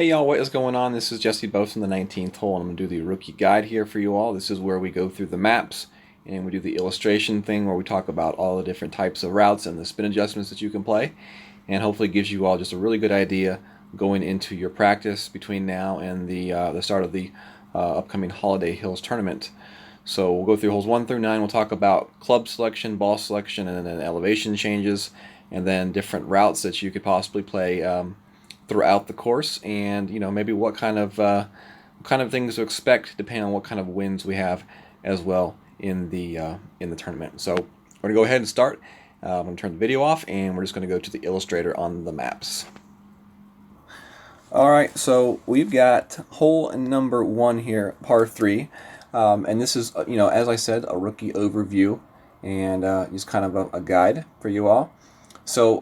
Hey y'all, what is going on? This is Jesse Bose from the 19th hole, and I'm going to do the rookie guide here for you all. This is where we go through the maps and we do the illustration thing where we talk about all the different types of routes and the spin adjustments that you can play, and hopefully gives you all just a really good idea going into your practice between now and the start of the upcoming Holiday Hills tournament. So we'll go through holes 1 through 9. We'll talk about club selection, ball selection, and then elevation changes, and then different routes that you could possibly play throughout the course, and maybe what kind of things to expect depending on what kind of wins we have as well in the tournament. So we're gonna go ahead and start. I'm gonna turn the video off, and we're just gonna go to the illustrator on the maps. All right, so we've got hole number 1 here, par 3, and this is as I said, a rookie overview and just kind of a guide for you all. So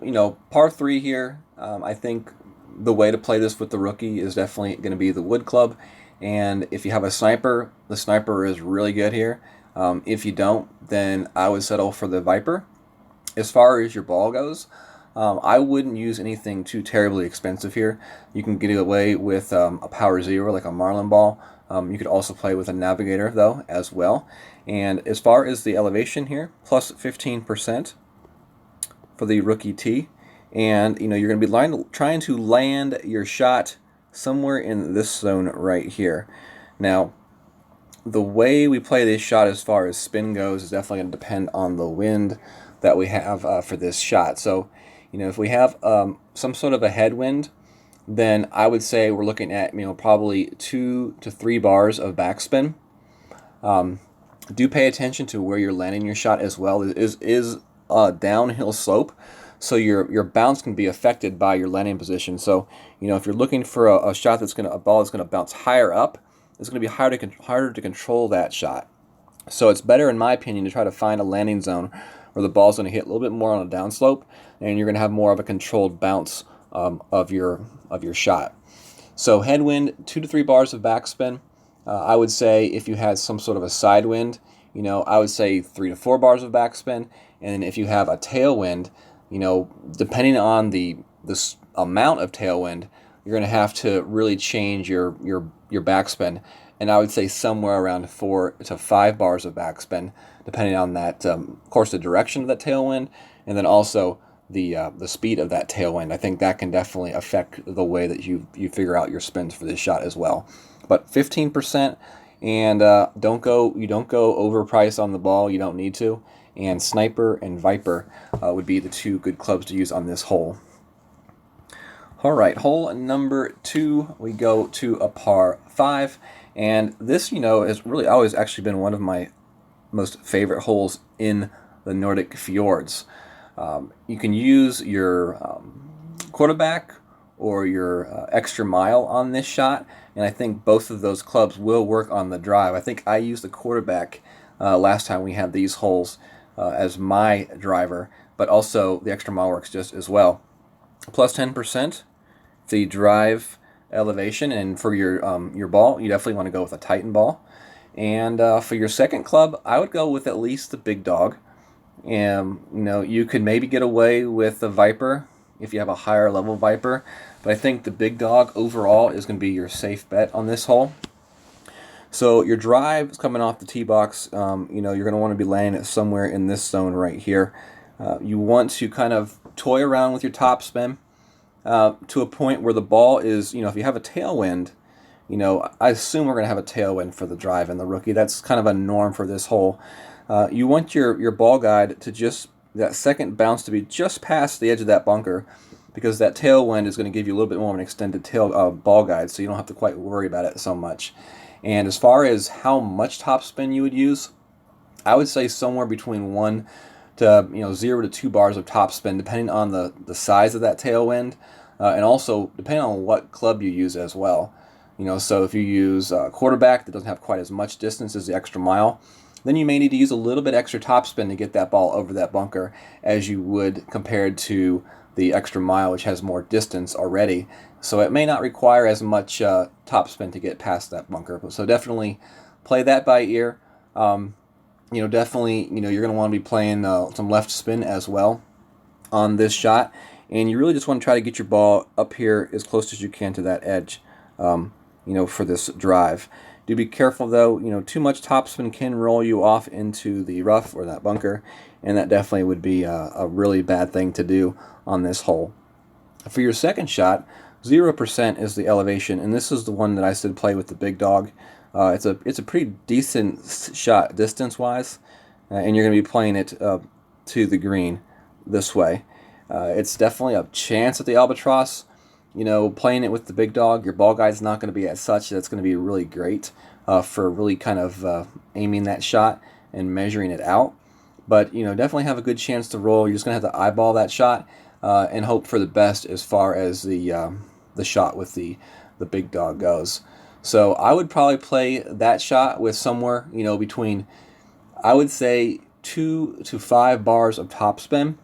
par 3 here, I think the way to play this with the rookie is definitely going to be the wood club, and if you have a sniper, the sniper is really good here. If you don't, then I would settle for the Viper. As far as your ball goes, I wouldn't use anything too terribly expensive here. You can get away with a Power Zero like a Marlin ball. You could also play with a Navigator though as well. And as far as the elevation here, plus 15% for the rookie tee. And you're going to be trying to land your shot somewhere in this zone right here. Now, the way we play this shot as far as spin goes is definitely going to depend on the wind that we have for this shot. So, if we have some sort of a headwind, then I would say we're looking at probably 2 to 3 bars of backspin. Do pay attention to where you're landing your shot as well. It is a downhill slope, so your bounce can be affected by your landing position. So if you're looking for a shot a ball that's going to bounce higher up, it's going to be harder to control that shot. So it's better, in my opinion, to try to find a landing zone where the ball's going to hit a little bit more on a downslope, and you're going to have more of a controlled bounce of your shot. So headwind, 2 to 3 bars of backspin. I would say if you had some sort of a side wind, I would say 3 to 4 bars of backspin. And if you have a tailwind, depending on the amount of tailwind, you're going to have to really change your backspin. And I would say somewhere around 4 to 5 bars of backspin, depending on that, of course, the direction of that tailwind, and then also the speed of that tailwind. I think that can definitely affect the way that you figure out your spins for this shot as well. But 15%, and you don't go overpriced on the ball. You don't need to. And Sniper and Viper would be the 2 good clubs to use on this hole. All right, hole number 2, we go to a par 5, and this, has really always actually been one of my most favorite holes in the Nordic fjords. You can use your quarterback or your extra mile on this shot, and I think both of those clubs will work on the drive. I think I used the quarterback last time we had these holes as my driver, but also the extra mile works just as well. Plus 10%, the drive elevation, and for your ball, you definitely want to go with a Titan ball. And for your second club, I would go with at least the big dog. And you could maybe get away with the Viper if you have a higher level Viper, but I think the big dog overall is going to be your safe bet on this hole. So your drive is coming off the tee box. You're going to want to be landing it somewhere in this zone right here. You want to kind of toy around with your topspin to a point where the ball is, if you have a tailwind, I assume we're going to have a tailwind for the drive and the rookie. That's kind of a norm for this hole. You want your ball guide to that second bounce to be just past the edge of that bunker, because that tailwind is going to give you a little bit more of an extended ball guide, so you don't have to quite worry about it so much. And as far as how much topspin you would use, I would say somewhere between 1 to 0 to 2 bars of topspin, depending on the size of that tailwind, and also depending on what club you use as well. So if you use a quarterback that doesn't have quite as much distance as the extra mile, then you may need to use a little bit extra topspin to get that ball over that bunker as you would compared to the extra mile, which has more distance already. So it may not require as much topspin to get past that bunker. So definitely play that by ear. Definitely, you're going to want to be playing some left spin as well on this shot. And you really just want to try to get your ball up here as close as you can to that edge. for this drive. Do be careful though, too much topspin can roll you off into the rough or that bunker, and that definitely would be a really bad thing to do on this hole. For your second shot, 0% is the elevation, and this is the one that I said play with the big dog. It's a pretty decent shot distance-wise, and you're going to be playing it to the green this way. It's definitely a chance at the albatross. Playing it with the big dog, your ball guide's not going to be as such that it's going to be really great for really kind of aiming that shot and measuring it out. But definitely have a good chance to roll. You're just going to have to eyeball that shot and hope for the best as far as the shot with the big dog goes. So I would probably play that shot with somewhere between, I would say, 2 to 5 bars of topspin.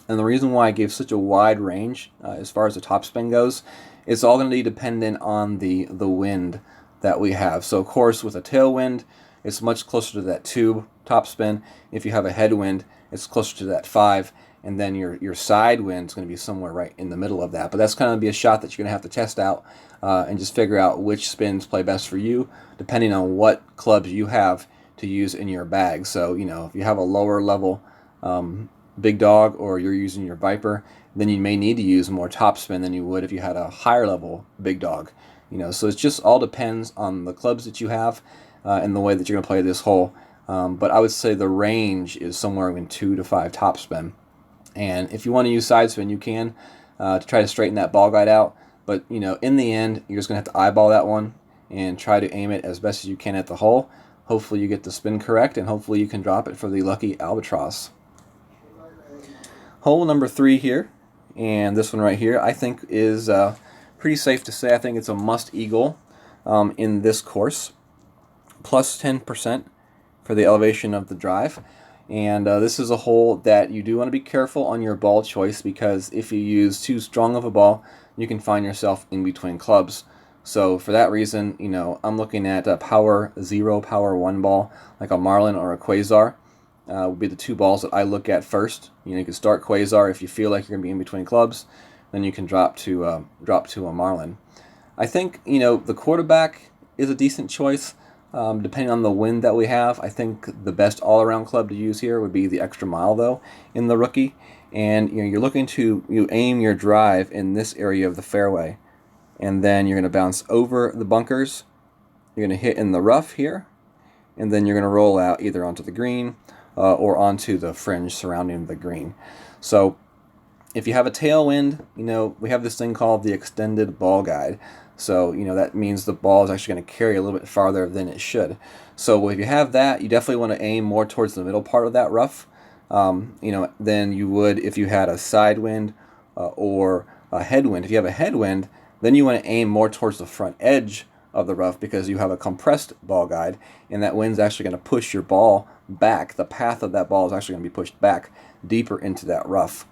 And the reason why I gave such a wide range as far as the topspin goes, it's all going to be dependent on the wind that we have. So of course with a tailwind, it's much closer to that 2 topspin. If you have a headwind, it's closer to that 5. And then your side wind is going to be somewhere right in the middle of that. But that's going to be a shot that you're going to have to test out and just figure out which spins play best for you, depending on what clubs you have to use in your bag. So, if you have a lower level big dog or you're using your Viper, then you may need to use more topspin than you would if you had a higher level big dog. So it just all depends on the clubs that you have and the way that you're going to play this hole. But I would say the range is somewhere in 2 to 5 topspin. And if you want to use side spin, you can to try to straighten that ball guide out. But, in the end, you're just going to have to eyeball that one and try to aim it as best as you can at the hole. Hopefully you get the spin correct, and hopefully you can drop it for the lucky albatross. Hole number 3 here, and this one right here, I think is pretty safe to say. I think it's a must eagle in this course. Plus 10% for the elevation of the drive. And this is a hole that you do want to be careful on your ball choice, because if you use too strong of a ball, you can find yourself in between clubs. So for that reason, I'm looking at a power 0, power 1 ball, like a Marlin or a Quasar. Would be the 2 balls that I look at first. You can start Quasar if you feel like you're going to be in between clubs. Then you can drop to a Marlin. I think the quarterback is a decent choice. Depending on the wind that we have, I think the best all-around club to use here would be the Extra Mile, though, in the rookie. And you're looking to aim your drive in this area of the fairway, and then you're going to bounce over the bunkers. You're going to hit in the rough here, and then you're going to roll out either onto the green or onto the fringe surrounding the green. So if you have a tailwind, we have this thing called the extended ball guide. So, that means the ball is actually going to carry a little bit farther than it should. So if you have that, you definitely want to aim more towards the middle part of that rough, than you would if you had a side wind or a headwind. If you have a headwind, then you want to aim more towards the front edge of the rough, because you have a compressed ball guide, and that wind's actually going to push your ball back. The path of that ball is actually going to be pushed back deeper into that rough.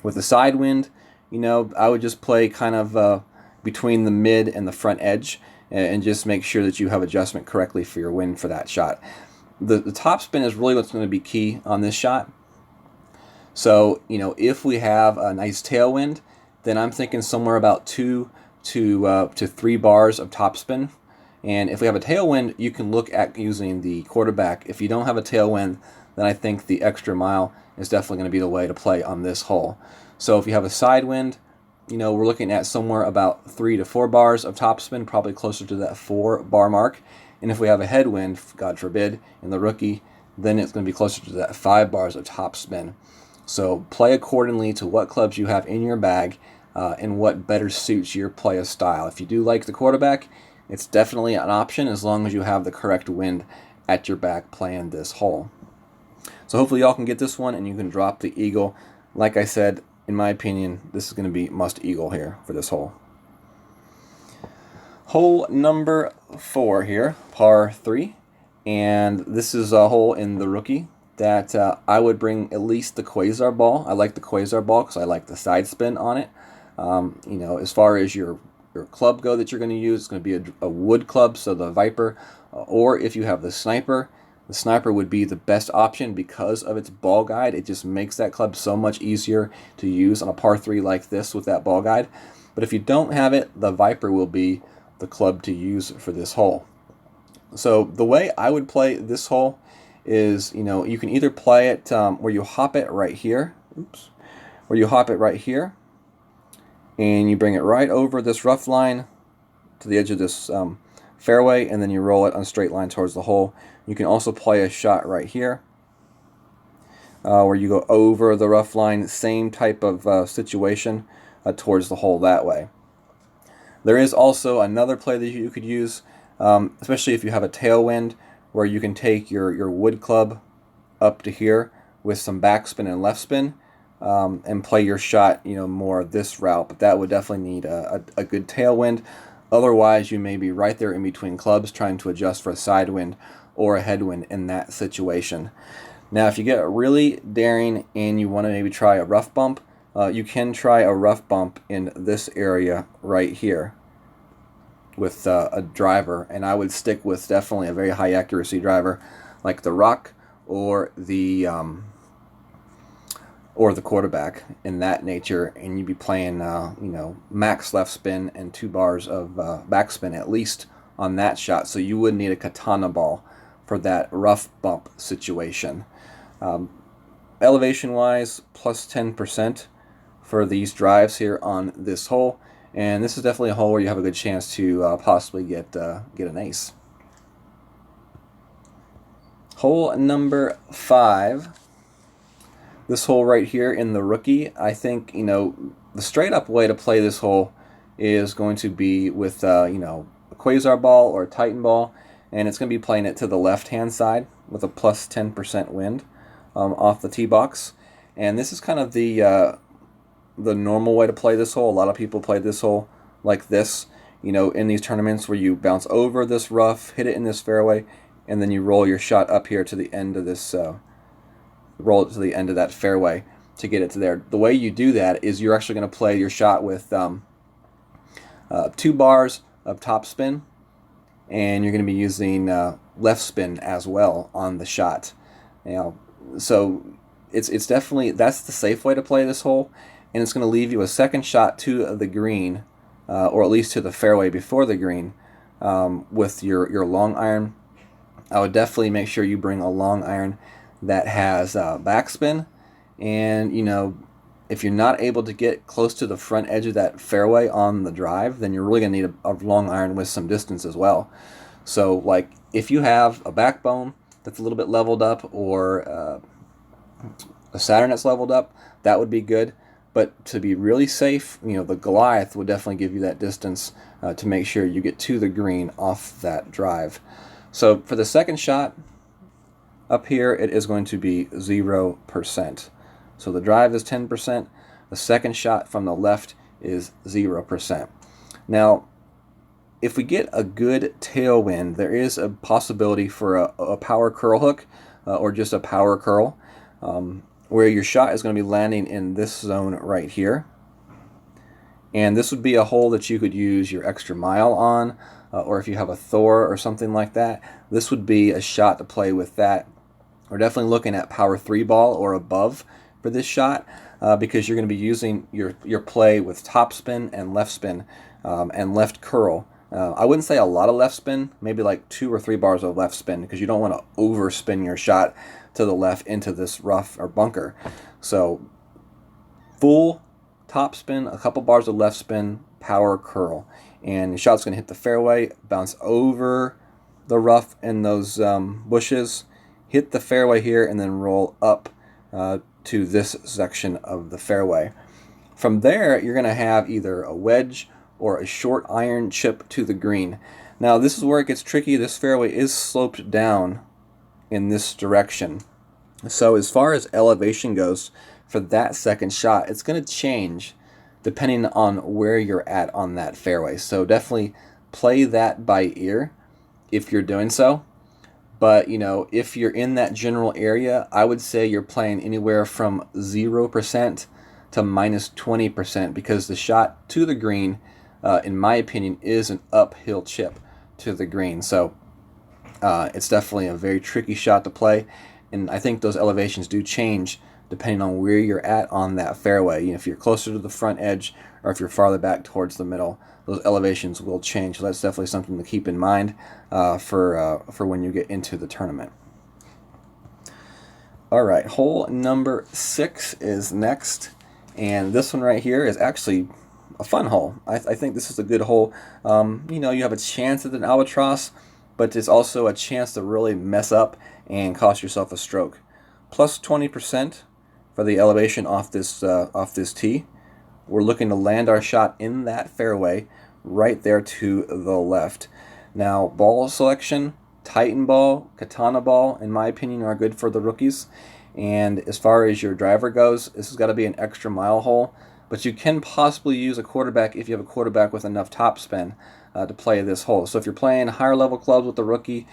With the side wind, I would just play kind of between the mid and the front edge, and just make sure that you have adjustment correctly for your wind for that shot. The topspin is really what's going to be key on this shot. So, if we have a nice tailwind, then I'm thinking somewhere about 2 to 3 bars of topspin. And if we have a tailwind, you can look at using the quarterback. If you don't have a tailwind, then I think the Extra Mile is definitely going to be the way to play on this hole. So if you have a side wind, we're looking at somewhere about 3 to 4 bars of topspin, probably closer to that 4 bar mark. And if we have a headwind, God forbid, in the rookie, then it's going to be closer to that 5 bars of topspin. So play accordingly to what clubs you have in your bag and what better suits your play style. If you do like the quarterback, it's definitely an option as long as you have the correct wind at your back playing this hole. So hopefully y'all can get this one and you can drop the eagle. Like I said, in my opinion, this is going to be must eagle here for this hole. Hole number 4 here, par 3. And this is a hole in the rookie that I would bring at least the Quasar ball. I like the Quasar ball because I like the side spin on it. As far as your club go that you're going to use, it's going to be a wood club, so the Viper. Or if you have the Sniper would be the best option because of its ball guide. It just makes that club so much easier to use on a par 3 like this with that ball guide. But if you don't have it, the Viper will be the club to use for this hole. So the way I would play this hole is, you can either play it where you hop it right here. Oops. Where you hop it right here, and you bring it right over this rough line to the edge of this fairway, and then you roll it on a straight line towards the hole. You can also play a shot right here, where you go over the rough line, same type of situation, towards the hole that way. There is also another play that you could use, especially if you have a tailwind, where you can take your wood club up to here with some backspin and left spin, and play your shot, more this route. But that would definitely need a good tailwind. Otherwise, you may be right there in between clubs trying to adjust for a side wind or a headwind in that situation. Now, if you get really daring and you want to maybe try a rough bump, you can try a rough bump in this area right here with a driver, and I would stick with definitely a very high accuracy driver like the Rock or the quarterback in that nature, and you'd be playing max left spin and 2 bars of backspin at least on that shot. So you would need a katana ball for that rough bump situation. Elevation wise, plus 10% for these drives here on this hole, and this is definitely a hole where you have a good chance to possibly get an ace. Hole number 5. This hole right here in the rookie, I think, the straight up way to play this hole is going to be with, a Quasar ball or a Titan ball, and it's going to be playing it to the left-hand side with a plus 10% wind off the tee box. And this is kind of the normal way to play this hole. A lot of people play this hole like this, in these tournaments where you bounce over this rough, hit it in this fairway, and then you roll your shot up here to the end of this roll it to the end of that fairway to get it to there. The way you do that is you're actually going to play your shot with 2 bars of top spin, and you're going to be using left spin as well on the shot. So it's definitely, that's the safe way to play this hole, and it's going to leave you a second shot to the green, or at least to the fairway before the green, with your long iron. I would definitely make sure you bring a long iron that has backspin, and if you're not able to get close to the front edge of that fairway on the drive, then you're really going to need a long iron with some distance as well. So like if you have a backbone that's a little bit leveled up, or a Saturn that's leveled up, that would be good. But to be really safe, the Goliath would definitely give you that distance to make sure you get to the green off that drive. So for the second shot, up here, it is going to be 0%. So the drive is 10%. The second shot from the left is 0%. Now, if we get a good tailwind, there is a possibility for a power curl hook, or just a power curl, where your shot is going to be landing in this zone right here. And this would be a hole that you could use your extra mile on, or if you have a Thor or something like that, this would be a shot to play with that. We're definitely looking at power 3 ball or above for this shot, because you're going to be using your play with top spin and left spin, and left curl. I wouldn't say a lot of left spin, maybe like 2 or 3 bars of left spin, because you don't want to overspin your shot to the left into this rough or bunker. So full top spin, a couple bars of left spin, power curl, and your shot's going to hit the fairway, bounce over the rough and those bushes, hit the fairway here, and then roll up to this section of the fairway. From there, you're going to have either a wedge or a short iron chip to the green. Now, this is where it gets tricky. This fairway is sloped down in this direction. So as far as elevation goes for that second shot, it's going to change depending on where you're at on that fairway. So definitely play that by ear if you're doing so. But, if you're in that general area, I would say you're playing anywhere from 0% to minus 20%, because the shot to the green, in my opinion, is an uphill chip to the green. So it's definitely a very tricky shot to play, and I think those elevations do change depending on where you're at on that fairway. You know, if you're closer to the front edge or if you're farther back towards the middle, those elevations will change. So that's definitely something to keep in mind for when you get into the tournament. All right, hole number 6 is next, and this one right here is actually a fun hole. I think this is a good hole. You know, you have a chance at an albatross, but it's also a chance to really mess up and cost yourself a stroke. Plus 20% for the elevation off this tee. We're looking to land our shot in that fairway right there to the left. Now, ball selection, Titan ball, Katana ball, in my opinion, are good for the rookies. And as far as your driver goes, this has got to be an extra mile hole. But you can possibly use a quarterback if you have a quarterback with enough topspin to play this hole. So if you're playing higher level clubs with the rookie,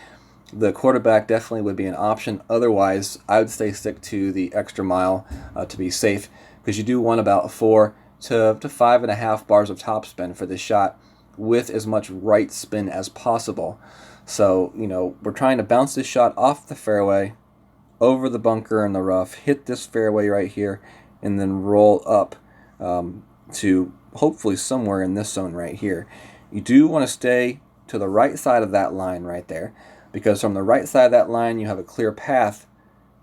the quarterback definitely would be an option. Otherwise, I would stick to the extra mile to be safe, because you do want about 4 to 5.5 bars of topspin for this shot with as much right spin as possible. So, you know, we're trying to bounce this shot off the fairway, over the bunker and the rough, hit this fairway right here, and then roll up to hopefully somewhere in this zone right here. You do want to stay to the right side of that line right there, because from the right side of that line you have a clear path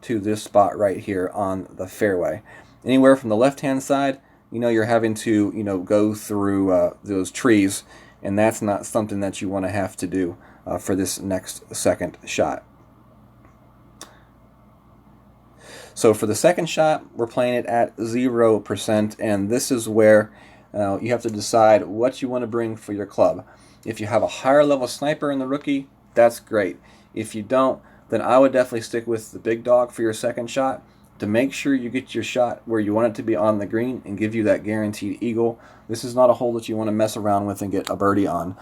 to this spot right here on the fairway. Anywhere from the left-hand side, you know, you're having to, you know, go through those trees, and that's not something that you want to have to do for this next second shot. So for the second shot, we're playing it at 0%, and this is where you have to decide what you want to bring for your club. If you have a higher level sniper in the rookie, that's great. If you don't, then I would definitely stick with the big dog for your second shot to make sure you get your shot where you want it to be on the green and give you that guaranteed eagle. This is not a hole that you want to mess around with and get a birdie on.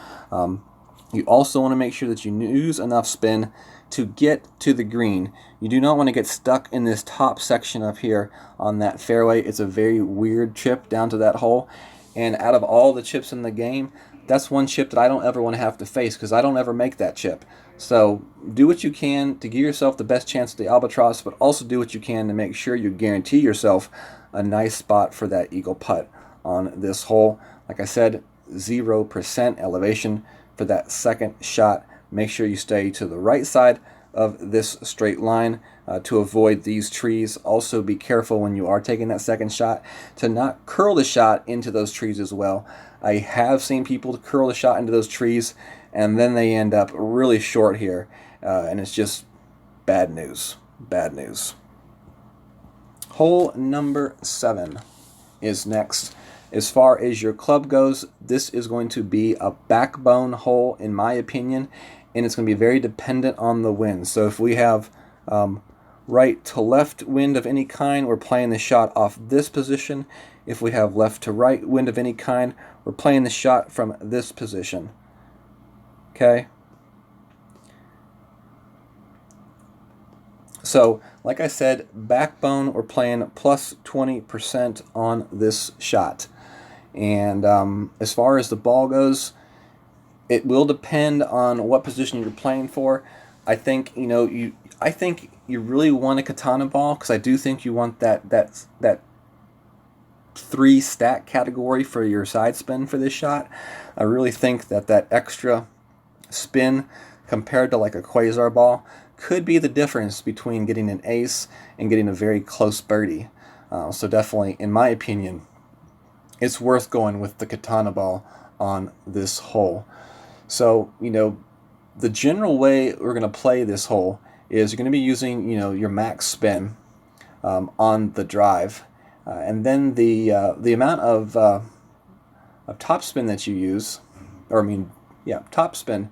You also want to make sure that you use enough spin to get to the green. You do not want to get stuck in this top section up here on that fairway. It's a very weird chip down to that hole, and out of all the chips in the game, that's one chip that I don't ever want to have to face, because I don't ever make that chip. So do what you can to give yourself the best chance at the albatross, but also do what you can to make sure you guarantee yourself a nice spot for that eagle putt on this hole. Like I said, 0% elevation for that second shot. Make sure you stay to the right side of this straight line to avoid these trees. Also be careful when you are taking that second shot to not curl the shot into those trees as well. I have seen people curl the shot into those trees and then they end up really short here, and it's just bad news. Bad news. Hole number 7 is next. As far as your club goes, this is going to be a backbone hole in my opinion, and it's going to be very dependent on the wind. So if we have right to left wind of any kind, we're playing the shot off this position. If we have left to right wind of any kind, we're playing the shot from this position. Okay? So, like I said, backbone, we're playing plus 20% on this shot. And as far as the ball goes, it will depend on what position you're playing for. I think, you know, I think you really want a katana ball, because I do think you want that 3 stack category for your side spin for this shot. I really think that extra spin compared to like a quasar ball could be the difference between getting an ace and getting a very close birdie. So definitely, in my opinion, it's worth going with the katana ball on this hole. So, you know, the general way we're going to play this hole is you're going to be using, you know, your max spin on the drive, and then the amount of topspin that you use, or backspin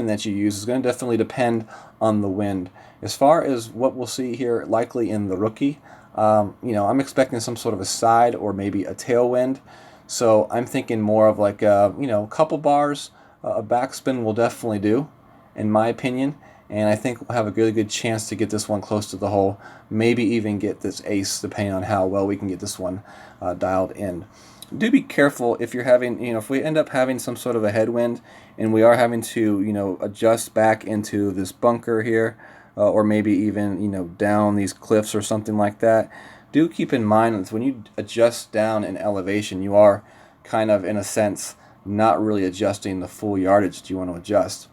that you use is going to definitely depend on the wind. As far as what we'll see here, likely in the rookie, you know, I'm expecting some sort of a side or maybe a tailwind. So I'm thinking more of like a, you know, couple bars. A backspin will definitely do, in my opinion, and I think we'll have a really good chance to get this one close to the hole, maybe even get this ace, depending on how well we can get this one dialed in. Do be careful if you're having, you know, if we end up having some sort of a headwind and we are having to, you know, adjust back into this bunker here, or maybe even, you know, down these cliffs or something like that, do keep in mind that when you adjust down in elevation, you are kind of, in a sense, not really adjusting the full yardage that you want to adjust.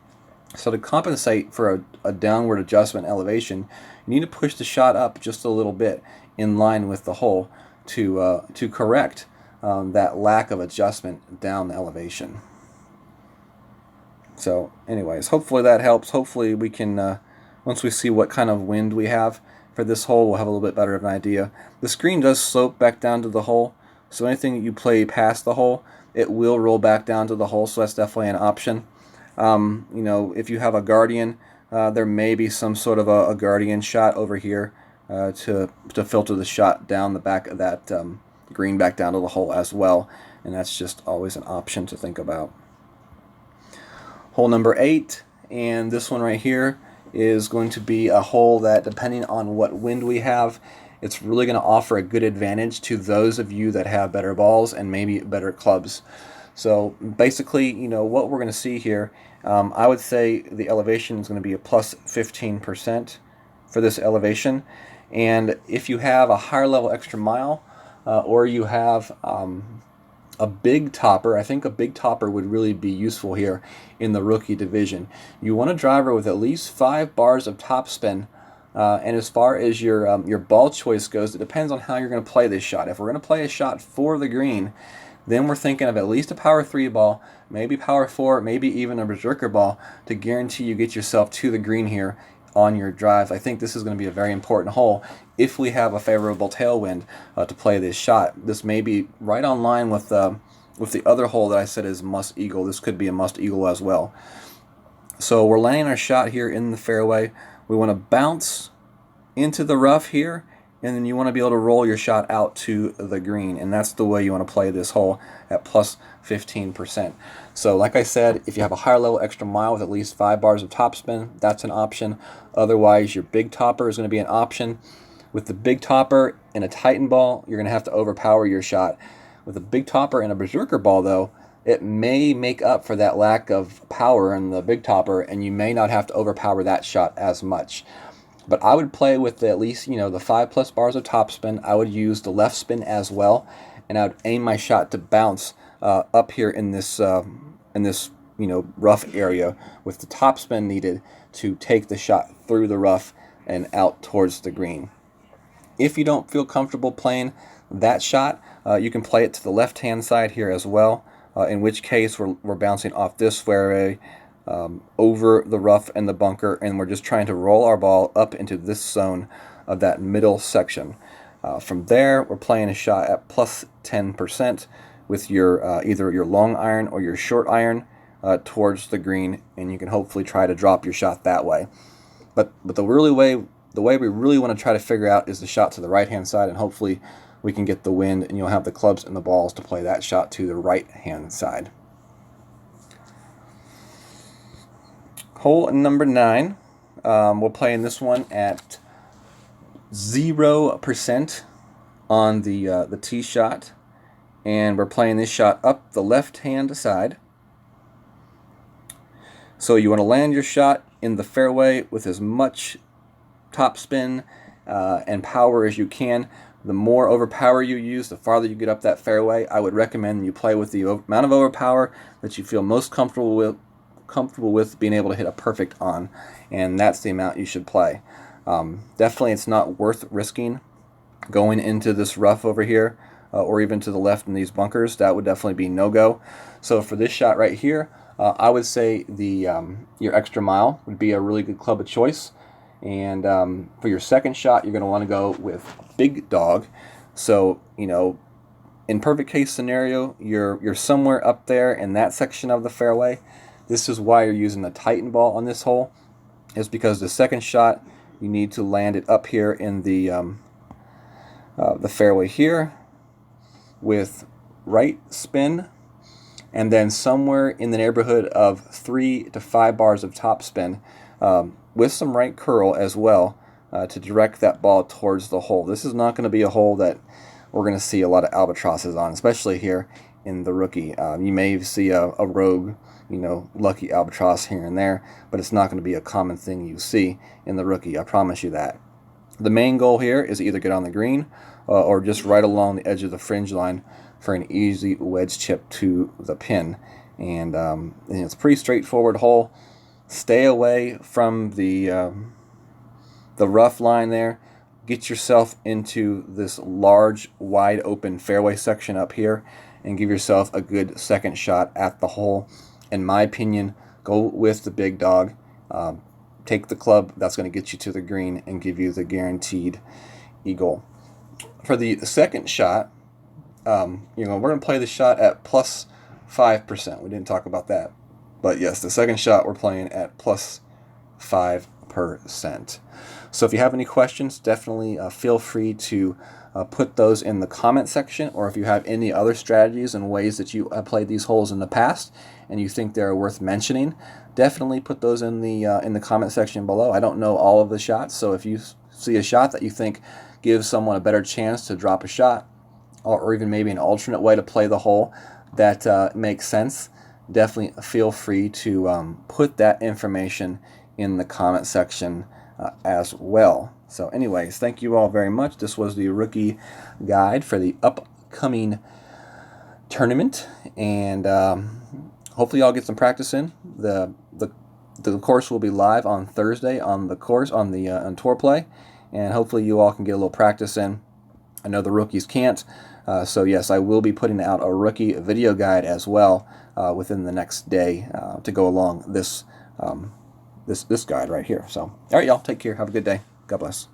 So to compensate for a downward adjustment elevation, you need to push the shot up just a little bit in line with the hole to correct that lack of adjustment down the elevation. So anyways, hopefully that helps. Hopefully we can, once we see what kind of wind we have for this hole, we'll have a little bit better of an idea. The screen does slope back down to the hole, so anything that you play past the hole, it will roll back down to the hole, so that's definitely an option. You know, if you have a Guardian, there may be some sort of a Guardian shot over here to filter the shot down the back of that green back down to the hole as well, and that's just always an option to think about. Hole number 8, and this one right here is going to be a hole that, depending on what wind we have, it's really going to offer a good advantage to those of you that have better balls and maybe better clubs. So basically, you know, what we're going to see here, I would say the elevation is going to be a plus 15% for this elevation. And if you have a higher level extra mile, or you have a big topper, I think a big topper would really be useful here in the rookie division. You want a driver with at least 5 bars of topspin. And as far as your ball choice goes, it depends on how you're going to play this shot. If we're going to play a shot for the green, then we're thinking of at least a power 3 ball, maybe power 4, maybe even a berserker ball to guarantee you get yourself to the green here on your drive. I think this is going to be a very important hole if we have a favorable tailwind to play this shot. This may be right on line with the other hole that I said is must eagle. This could be a must eagle as well. So we're landing our shot here in the fairway. We want to bounce into the rough here, and then you want to be able to roll your shot out to the green, and that's the way you want to play this hole at plus 15%. So like I said, if you have a higher level extra mile with at least 5 bars of topspin, that's an option. Otherwise, your big topper is going to be an option. With the big topper and a Titan ball, you're going to have to overpower your shot. With a big topper and a berserker ball, though, it may make up for that lack of power in the big topper, and you may not have to overpower that shot as much. But I would play with at least, you know, the 5+ bars of topspin. I would use the left spin as well, and I would aim my shot to bounce up here in this you know, rough area with the topspin needed to take the shot through the rough and out towards the green. If you don't feel comfortable playing that shot, you can play it to the left-hand side here as well, in which case we're bouncing off this fairway over the rough and the bunker, and we're just trying to roll our ball up into this zone of that middle section. From there, we're playing a shot at plus 10% with your either your long iron or your short iron towards the green, and you can hopefully try to drop your shot that way. But the way we really want to try to figure out is the shot to the right-hand side, and hopefully we can get the wind, and you'll have the clubs and the balls to play that shot to the right-hand side. Hole number 9, we're playing this one at 0% on the tee shot, and we're playing this shot up the left-hand side. So you want to land your shot in the fairway with as much topspin and power as you can. The more overpower you use, the farther you get up that fairway. I would recommend you play with the amount of overpower that you feel most comfortable with being able to hit a perfect on, and that's the amount you should play. Definitely it's not worth risking going into this rough over here or even to the left in these bunkers. That would definitely be no-go. So for this shot right here, I would say your extra mile would be a really good club of choice. And for your second shot, you're going to want to go with big dog. So, you know, in perfect case scenario, you're somewhere up there in that section of the fairway. This is why you're using the Titan ball on this hole, is because the second shot, you need to land it up here in the fairway here with right spin, and then somewhere in the neighborhood of 3 to 5 bars of top spin with some right curl as well to direct that ball towards the hole. This is not going to be a hole that we're going to see a lot of albatrosses on, especially here in the rookie. You may see a rogue, lucky albatross here and there, but it's not going to be a common thing you see in the rookie. I promise you that. The main goal here is either get on the green or just right along the edge of the fringe line for an easy wedge chip to the pin. And it's a pretty straightforward hole. Stay away from the rough line there. Get yourself into this large, wide open fairway section up here and give yourself a good second shot at the hole. In my opinion, go with the big dog. Take the club that's going to get you to the green and give you the guaranteed eagle. For the second shot, we're going to play the shot at plus 5%. We didn't talk about that. But yes, the second shot we're playing at plus 5%. So if you have any questions, definitely feel free to put those in the comment section, or if you have any other strategies and ways that you have played these holes in the past and you think they're worth mentioning, definitely put those in the comment section below. I don't know all of the shots, so if you see a shot that you think gives someone a better chance to drop a shot, or even maybe an alternate way to play the hole that makes sense, definitely feel free to put that information in the comment section as well. So anyways, thank you all very much. This was the rookie guide for the upcoming tournament, and hopefully y'all get some practice in. The course will be live on Thursday on the course on Tour Play, and hopefully you all can get a little practice in. I know the rookies can't, so yes, I will be putting out a rookie video guide as well within the next day to go along this guide right here. So, all right, y'all, take care. Have a good day. God bless.